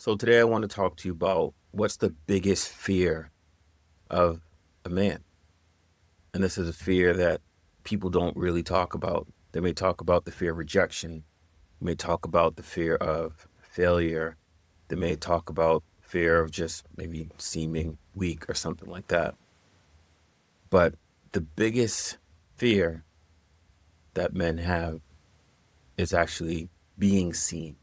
So today I want to talk to you about what's the biggest fear of a man. And this is a fear that people don't really talk about. They may talk about the fear of rejection. They may talk about the fear of failure. They may talk about fear of just maybe seeming weak or something like that. But the biggest fear that men have is actually being seen.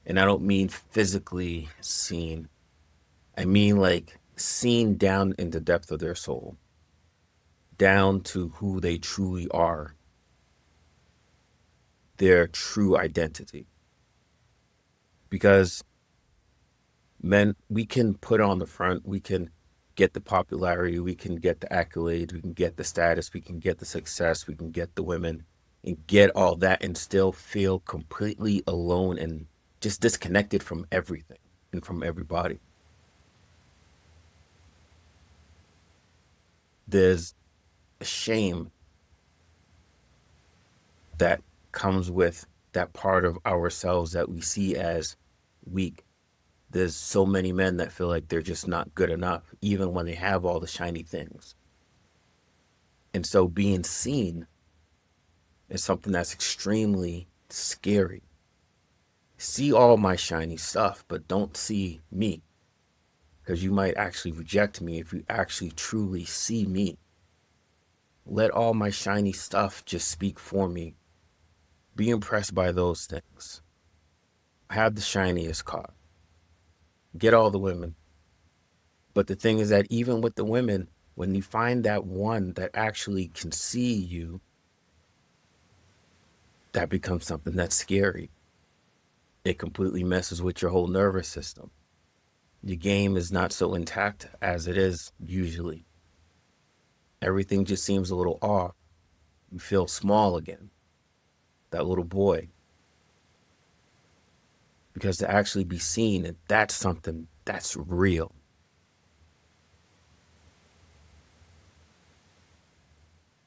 And I don't mean physically seen. I mean like seen down in the depth of their soul, down to who they truly are, their true identity. Because men, we can put on the front, we can get the popularity, we can get the accolades, we can get the status, we can get the success, we can get the women and get all that and still feel completely alone and just disconnected from everything and from everybody. There's a shame that comes with that part of ourselves that we see as weak. There's so many men that feel like they're just not good enough, even when they have all the shiny things. And so being seen is something that's extremely scary. See all my shiny stuff, but don't see me, because you might actually reject me if you actually truly see me. Let all my shiny stuff just speak for me. Be impressed by those things. Have the shiniest car. Get all the women. But the thing is that even with the women, when you find that one that actually can see you, that becomes something that's scary. It completely messes with your whole nervous system. Your game is not so intact as it is usually. Everything just seems a little off. You feel small again, that little boy. Because to actually be seen, that's something that's real.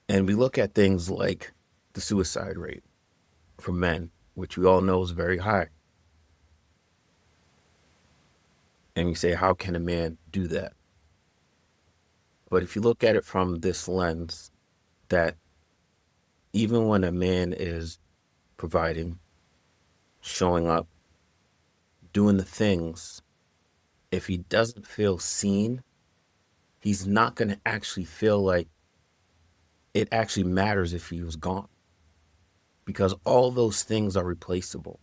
And we look at things like the suicide rate for men, which we all know is very high. And we say, how can a man do that? But if you look at it from this lens, that even when a man is providing, showing up, doing the things, if he doesn't feel seen, he's not going to actually feel like it actually matters if he was gone. Because all those things are replaceable.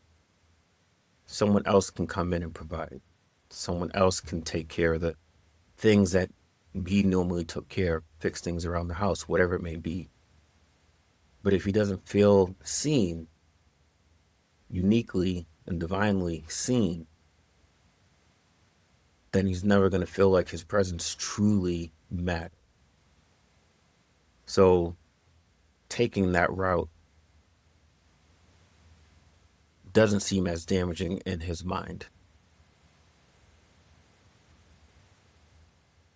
Someone else can come in and provide. Someone else can take care of the things that he normally took care of, fix things around the house, whatever it may be. But if he doesn't feel seen, uniquely and divinely seen, then he's never going to feel like his presence truly mattered. So taking that route doesn't seem as damaging in his mind.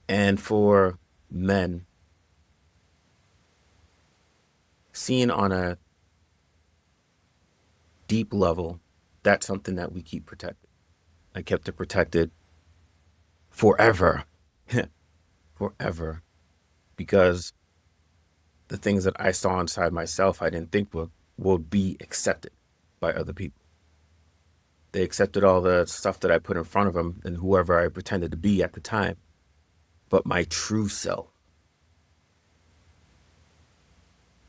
And for men, seen on a deep level, that's something that we keep protected. I kept it protected forever, forever, because the things that I saw inside myself, I didn't think would be accepted by other people. They accepted all the stuff that I put in front of them and whoever I pretended to be at the time. But my true self,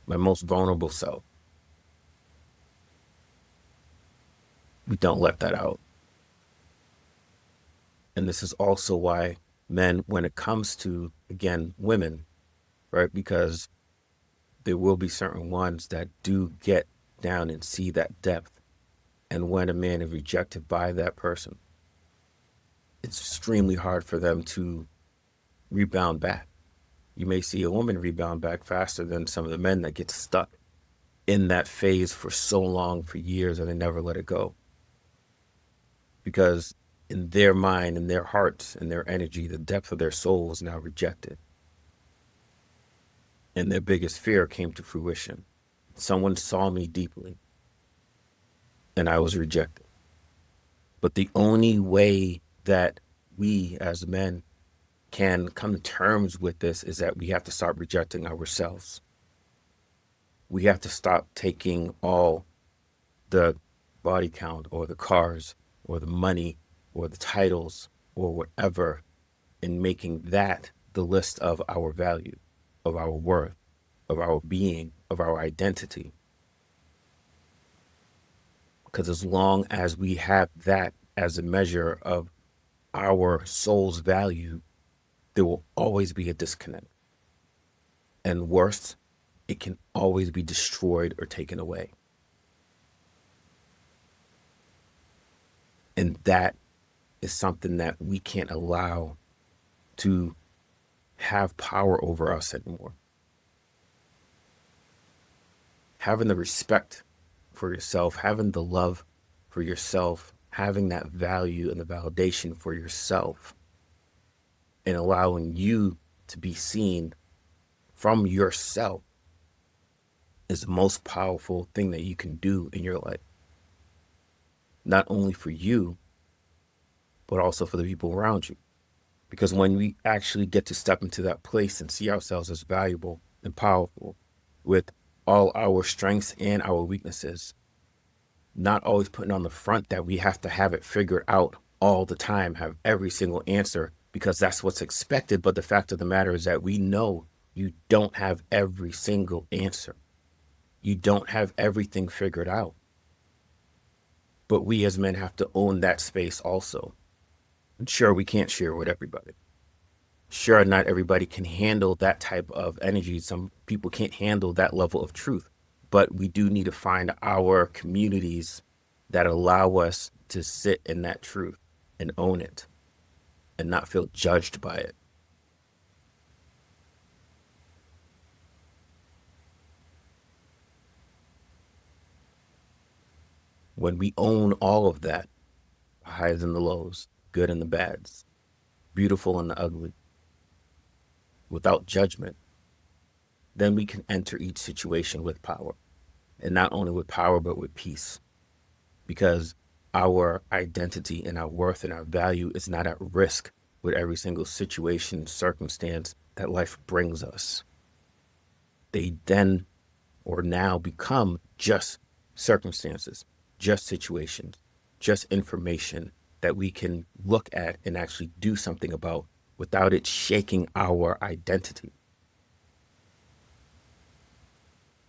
my most vulnerable self, we don't let that out. And this is also why men, when it comes to, again, women, right? Because there will be certain ones that do get down and see that depth. And when a man is rejected by that person, it's extremely hard for them to rebound back. You may see a woman rebound back faster than some of the men that get stuck in that phase for so long, for years, and they never let it go. Because in their mind, in their hearts, in their energy, the depth of their soul is now rejected. And their biggest fear came to fruition. Someone saw me deeply, and I was rejected. But the only way that we as men can come to terms with this is that we have to start rejecting ourselves. We have to stop taking all the body count or the cars or the money or the titles or whatever and making that the list of our value, of our worth, of our being, of our identity. Because as long as we have that as a measure of our soul's value, there will always be a disconnect. And worse, it can always be destroyed or taken away. And that is something that we can't allow to have power over us anymore. Having the respect for yourself, having the love for yourself, having that value and the validation for yourself, and allowing you to be seen from yourself is the most powerful thing that you can do in your life. Not only for you, but also for the people around you. Because when we actually get to step into that place and see ourselves as valuable and powerful with all our strengths and our weaknesses, not always putting on the front that we have to have it figured out all the time, have every single answer, because that's what's expected. But the fact of the matter is that we know you don't have every single answer. You don't have everything figured out. But we as men have to own that space also. And sure, we can't share with everybody. Sure, not everybody can handle that type of energy. Some people can't handle that level of truth. But we do need to find our communities that allow us to sit in that truth and own it and not feel judged by it. When we own all of that, the highs and the lows, good and the bads, beautiful and the ugly, without judgment, then we can enter each situation with power. And not only with power, but with peace. Because our identity and our worth and our value is not at risk with every single situation, circumstance that life brings us. They then or now become just circumstances, just situations, just information that we can look at and actually do something about without it shaking our identity.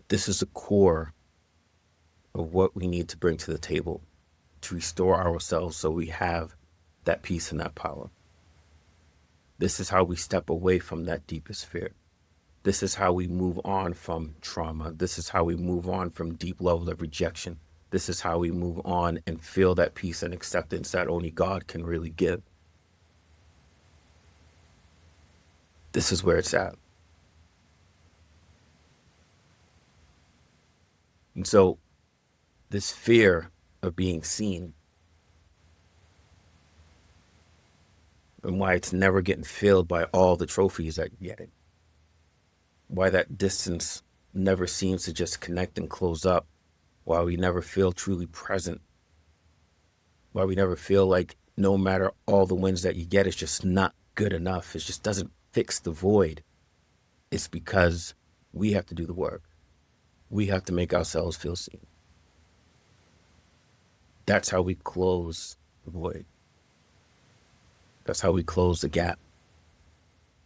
This is the core of what we need to bring to the table to restore ourselves so we have that peace and that power. This is how we step away from that deepest fear. This is how we move on from trauma. This is how we move on from deep level of rejection. This is how we move on and feel that peace and acceptance that only God can really give. This is where it's at. And so this fear of being seen and why it's never getting filled by all the trophies that you're getting. Why that distance never seems to just connect and close up. Why we never feel truly present. Why we never feel like no matter all the wins that you get, it's just not good enough. It just doesn't fix the void. It's because we have to do the work. We have to make ourselves feel seen. That's how we close the void. That's how we close the gap.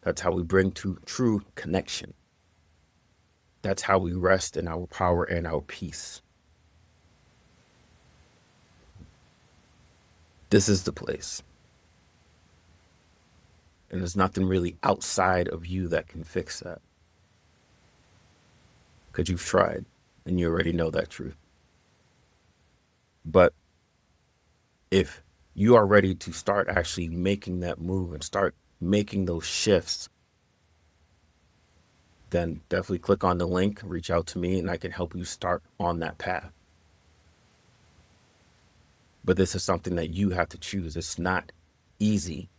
That's how we bring to true connection. That's how we rest in our power and our peace. This is the place. And there's nothing really outside of you that can fix that. Because you've tried and you already know that truth. But if you are ready to start actually making that move and start making those shifts, then definitely click on the link, reach out to me, and I can help you start on that path. But this is something that you have to choose. It's not easy.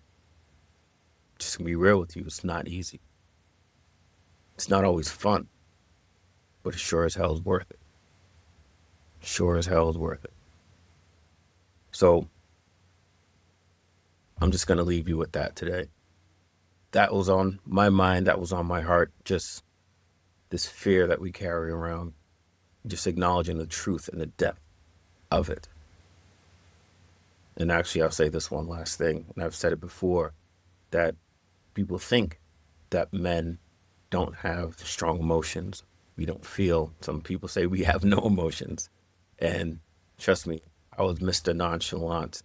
Just to be real with you, it's not easy. It's not always fun, but it sure as hell is worth it. Sure as hell is worth it. So I'm just going to leave you with that today. That was on my mind. That was on my heart. Just this fear that we carry around, just acknowledging the truth and the depth of it. And actually, I'll say this one last thing, and I've said it before, that people think that men don't have strong emotions. We don't feel. Some people say we have no emotions. And trust me, I was Mr. Nonchalant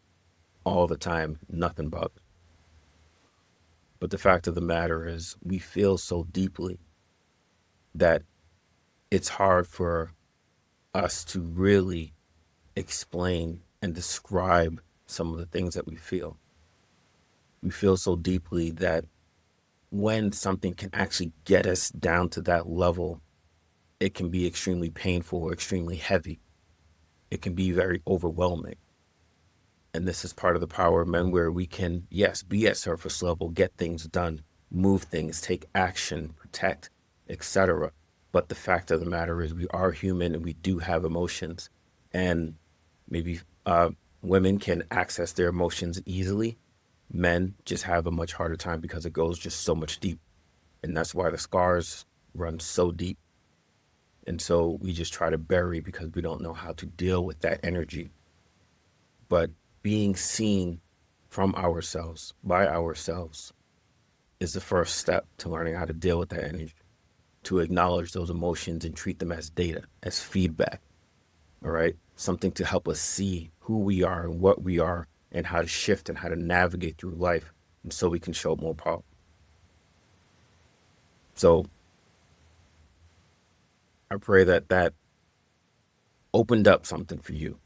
all the time, nothing but. But the fact of the matter is, we feel so deeply that it's hard for us to really explain and describe some of the things that we feel. We feel so deeply that when something can actually get us down to that level, it can be extremely painful or extremely heavy. It can be very overwhelming. And this is part of the power of men where we can, yes, be at surface level, get things done, move things, take action, protect, etc. But the fact of the matter is we are human and we do have emotions. And maybe women can access their emotions easily. Men just have a much harder time because it goes just so much deep. And that's why the scars run so deep. And so we just try to bury because we don't know how to deal with that energy. But being seen from ourselves, by ourselves, is the first step to learning how to deal with that energy, to acknowledge those emotions and treat them as data, as feedback. All right. Something to help us see who we are and what we are and how to shift and how to navigate through life. And so we can show more power. So I pray that that opened up something for you.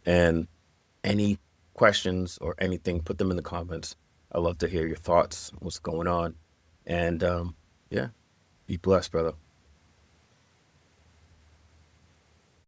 And any questions or anything, put them in the comments. I love to hear your thoughts, what's going on. And yeah, be blessed, brother.